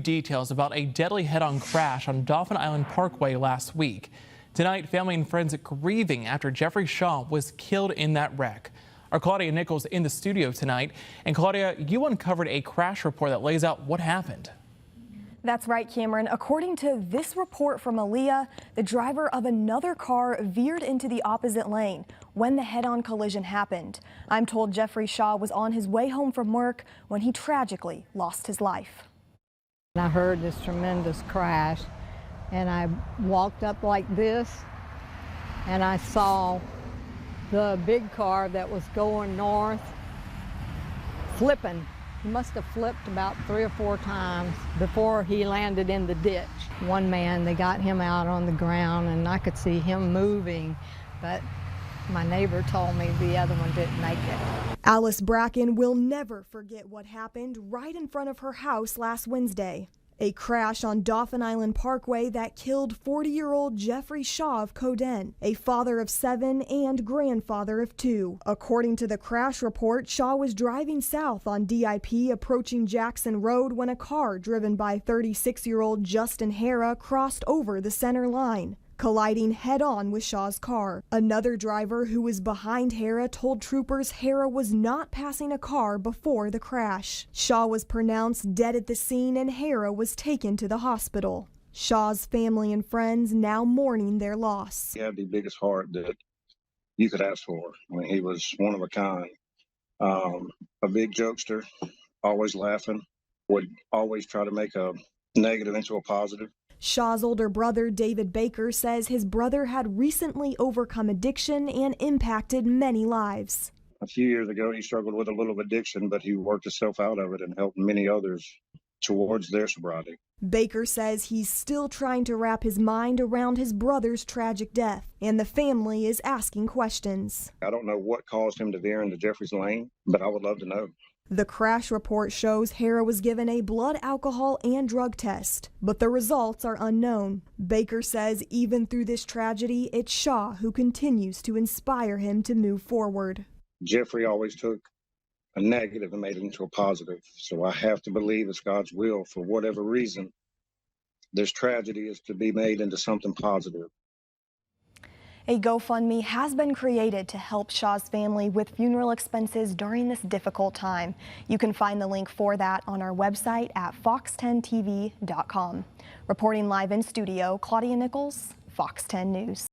Details about a deadly head-on crash on Dauphin Island Parkway last week. Tonight, family and friends grieving after Jeffrey Shaw was killed in that wreck. Our Claudia Nichols in the studio tonight. And Claudia, you uncovered a crash report that lays out what happened. That's right, Cameron. According to this report from Aaliyah, the driver of another car veered into the opposite lane when the head-on collision happened. I'm told Jeffrey Shaw was on his way home from work when he tragically lost his life. I heard this tremendous crash, and I walked up like this, and I saw the big car that was going north flipping. He must have flipped about 3 or 4 times before he landed in the ditch. One man, they got him out on the ground, and I could see him moving, but my neighbor told me the other one didn't make it. Alice Bracken will never forget what happened right in front of her house last Wednesday. A crash on Dauphin Island Parkway that killed 40-year-old Jeffrey Shaw of Coden, a father of 7 and grandfather of 2. According to the crash report, Shaw was driving south on DIP approaching Jackson Road when a car driven by 36-year-old Justin Hara crossed over the center line, colliding head-on with Shaw's car. Another driver who was behind Hara told troopers Hara was not passing a car before the crash. Shaw was pronounced dead at the scene and Hara was taken to the hospital. Shaw's family and friends now mourning their loss. He had the biggest heart that you could ask for. I mean, he was one of a kind. A big jokester, always laughing, would always try to make a negative into a positive. Shaw's older brother, David Baker, says his brother had recently overcome addiction and impacted many lives. A few years ago, he struggled with a little addiction, but he worked himself out of it and helped many others towards their sobriety. Baker says he's still trying to wrap his mind around his brother's tragic death, and the family is asking questions. I don't know what caused him to veer into Jeffrey's lane, but I would love to know. The crash report shows Hara was given a blood alcohol and drug test, but the results are unknown. Baker says even through this tragedy, it's Shaw who continues to inspire him to move forward. Jeffrey always took a negative and made it into a positive, so I have to believe it's God's will. For whatever reason, this tragedy is to be made into something positive. A GoFundMe has been created to help Shaw's family with funeral expenses during this difficult time. You can find the link for that on our website at fox10tv.com. Reporting live in studio, Claudia Nichols, Fox 10 News.